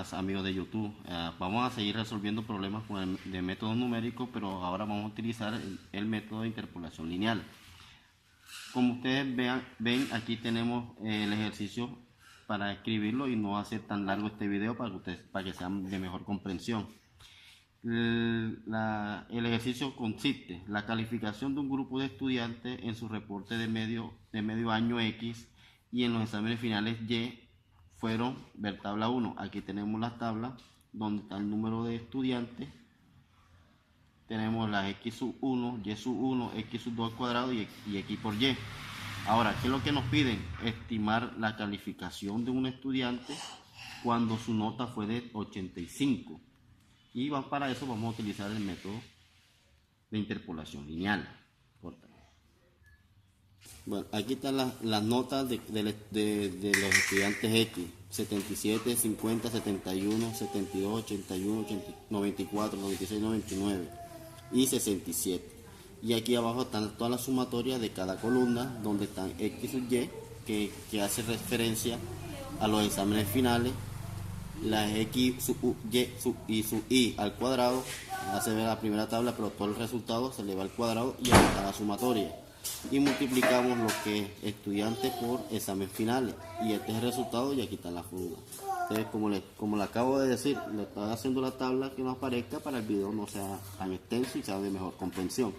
días, amigos de YouTube. Vamos a seguir resolviendo problemas con de métodos numéricos, pero ahora vamos a utilizar el método de interpolación lineal. Como ustedes ven, aquí tenemos el ejercicio para escribirlo y no hacer tan largo este video para que sean de mejor comprensión. El ejercicio consiste en la calificación de un grupo de estudiantes en su reporte de medio año X y en los exámenes finales Y fueron ver tabla 1. Aquí tenemos las tablas donde está el número de estudiantes. Tenemos las X sub 1, Y sub 1, X sub 2 al cuadrado y X por Y. Ahora, ¿qué es lo que nos piden? Estimar la calificación de un estudiante cuando su nota fue de 85. Y para eso vamos a utilizar el método de interpolación lineal. Bueno, aquí están las notas de los estudiantes X: 77, 50, 71, 72, 81, 94, 96, 99 y 67. Y aquí abajo están todas las sumatorias de cada columna, donde están X sub Y, que hace referencia a los exámenes finales. Las X sub Y sub I al cuadrado, hace ver la primera tabla, pero todo el resultado se le va al cuadrado y aquí está la sumatoria. Y multiplicamos lo que es estudiante por exámenes finales. Y este es el resultado y aquí está la fórmula. Entonces, como le acabo de decir, le estoy haciendo la tabla que nos aparezca para el video no sea tan extenso y sea de mejor comprensión.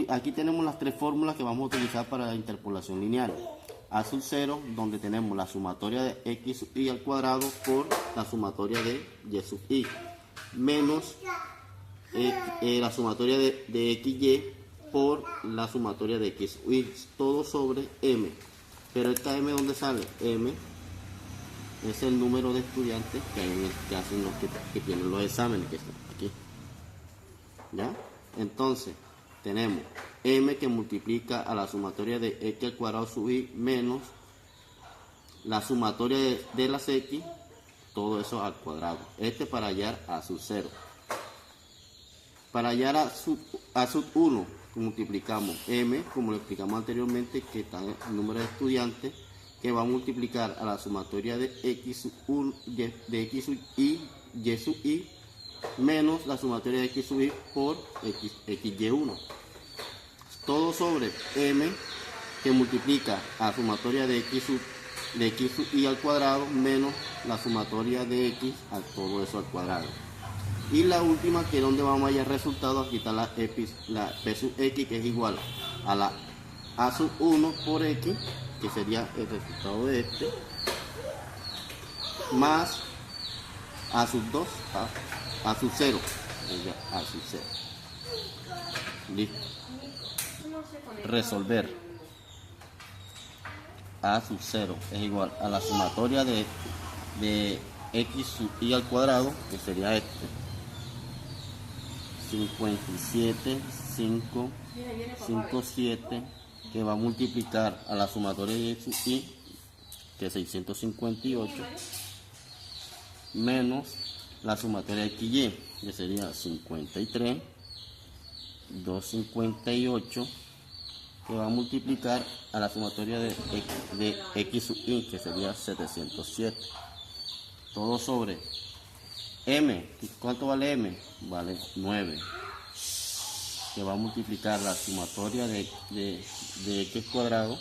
Aquí tenemos las tres fórmulas que vamos a utilizar para la interpolación lineal. A sub 0, donde tenemos la sumatoria de X sub I al cuadrado por la sumatoria de Y sub I, menos la sumatoria de XY por la sumatoria de X sub I, todo sobre M. Pero esta M, ¿dónde sale? M es el número de estudiantes que hacen que tienen los exámenes, que están aquí. ¿Ya? Entonces, tenemos M que multiplica a la sumatoria de X al cuadrado sub I menos la sumatoria de las X, todo eso al cuadrado. Este para hallar a sub 0. Para hallar a sub 1, multiplicamos M, como lo explicamos anteriormente, que está el número de estudiantes, que va a multiplicar a la sumatoria de X sub 1, de X sub I, Y sub I, menos la sumatoria de X sub I por XY1. Todo sobre M, que multiplica a la sumatoria de X sub I al cuadrado, menos la sumatoria de X a todo eso al cuadrado. Y la última, que es donde vamos a hallar resultados, aquí está la P sub X, que es igual a la A sub 1 por X, que sería el resultado de este, más A sub 2, A sub 0, A sub 0. Listo. Resolver. A sub 0 es igual a la sumatoria de X sub I al cuadrado, que sería este, 57, 5, 5, 7, que va a multiplicar a la sumatoria de X sub I, que es 658, menos la sumatoria de XY, que sería 53, 258, que va a multiplicar a la sumatoria de X sub I, que sería 707. Todo sobre M. ¿Cuánto vale M? Vale 9. Que va a multiplicar la sumatoria de X cuadrado,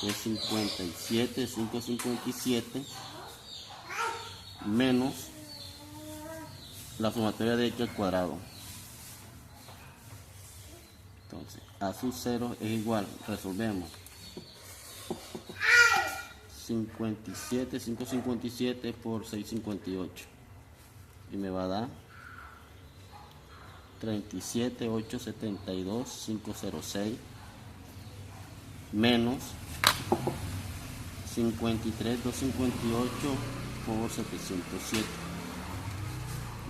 que es 57, 557, menos la sumatoria de X al cuadrado. Entonces, A sub 0 es igual, resolvemos, 57, 557 por 658. Y me va a dar 37, 872, 506, menos 53, 258 por 707.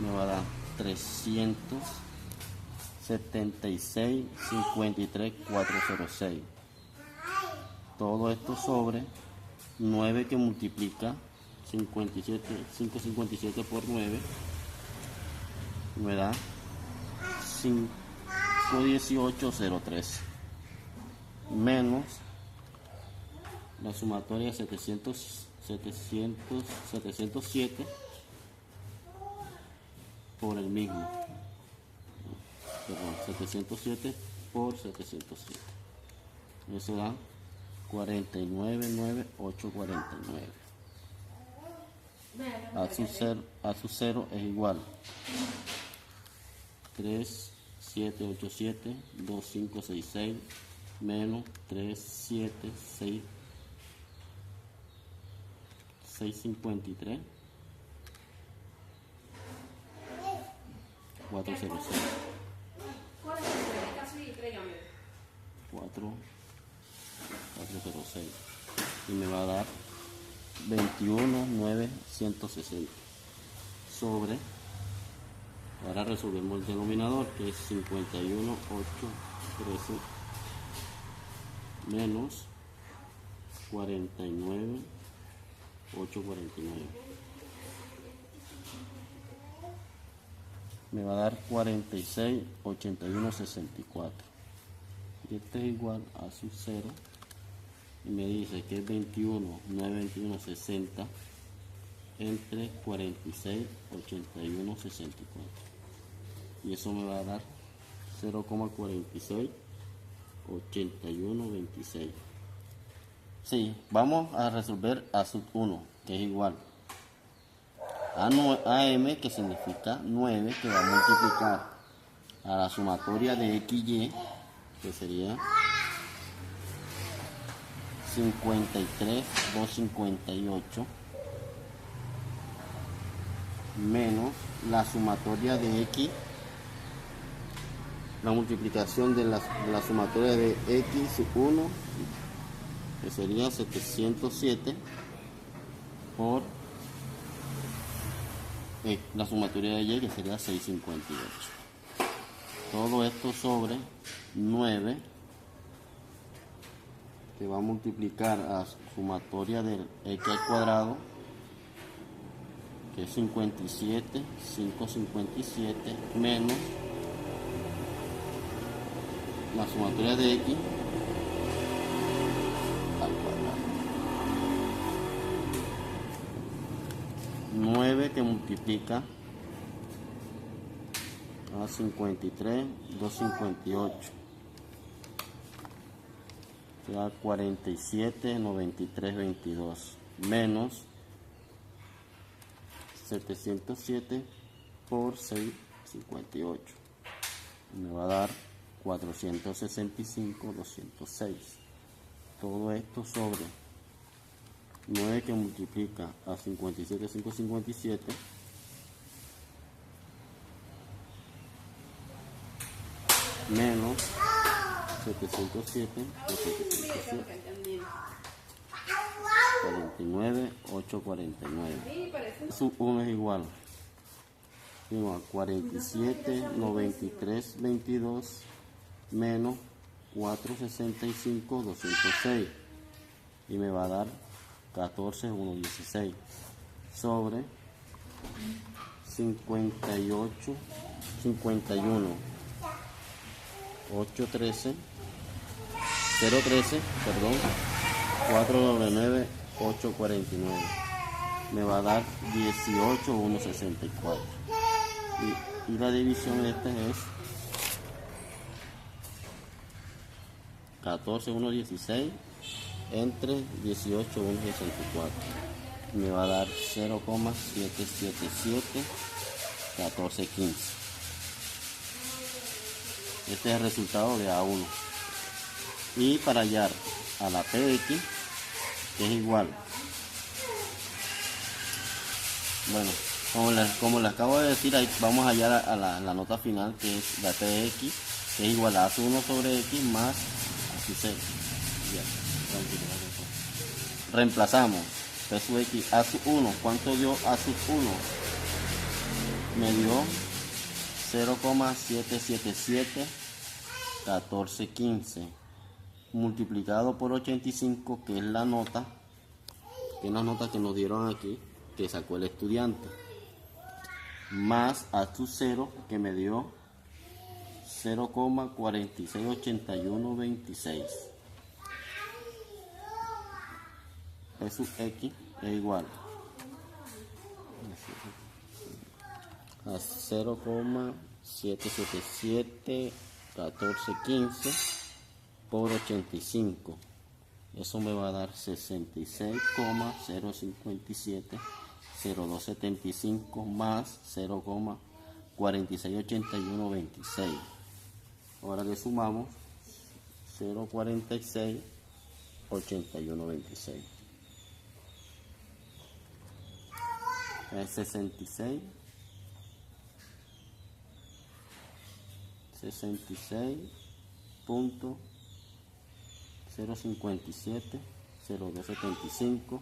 Me va a dar 376, 53, 406. Todo esto sobre 9, que multiplica 557 por 9, me da 518,03, menos la sumatoria de 707 por el mismo. Perdón, 707 por 707. Eso da 49,9849. A su cero es igual 3787 2566 menos 376 653 406 406 y me va a dar 21,960 sobre, ahora resolvemos el denominador, que es 51,813 menos 49,849. Me va a dar 46,8164. Y este es igual a su cero. Y me dice que es 21,921,60 entre 46,8164. Y eso me va a dar 0,468126. Sí, vamos a resolver a sub 1, que es igual a AM, que significa 9, que va a multiplicar a la sumatoria de XY, que sería 53,258 menos la sumatoria de X, la multiplicación de la sumatoria de X sub 1, que sería 707 por la sumatoria de Y, que sería 658. Todo esto sobre 9, que va a multiplicar a sumatoria del X al cuadrado, que es 57,557 menos la sumatoria de X al cuadrado. 9 que multiplica a 53,258. Da 47,9322 menos 707 por 658. Me va a dar 465,206. Todo esto sobre 9 que multiplica a 57,557 menos 707 por 707. 49,849. Sub 1 es igual a 47,9322 menos 465,206 y me va a dar 14,116 sobre 58, 51, 813, 013, perdón, 499,849. Me va a dar 18,164. Y la división de este es 14,116 entre 18,164. Me va a dar 0,7771415. Este es el resultado de A1. Y para hallar a la PX, que es igual, bueno, como les acabo de decir, ahí vamos a hallar a la nota final, que es la PX, que es igual a A1 sobre X más A0. Reemplazamos P sub X, A1. ¿Cuánto dio A1? Me dio 0,7771415 multiplicado por 85, que es la nota, que es la nota que nos dieron aquí, que sacó el estudiante, más A0, que me dio 0,468126. P sub X es igual a 0,7771415 por 85. Eso me va a dar 66,0570275 más 0,468126. Ahora le sumamos 0,468126. Es 66.057.0275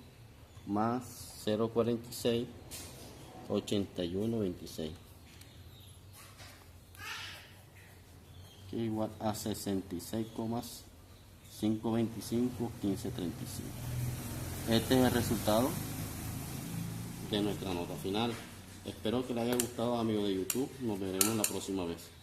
más 0,468126, que es igual a 66,5251535. Este es el resultado de nuestra nota final. Espero que les haya gustado, amigos de YouTube. Nos veremos la próxima vez.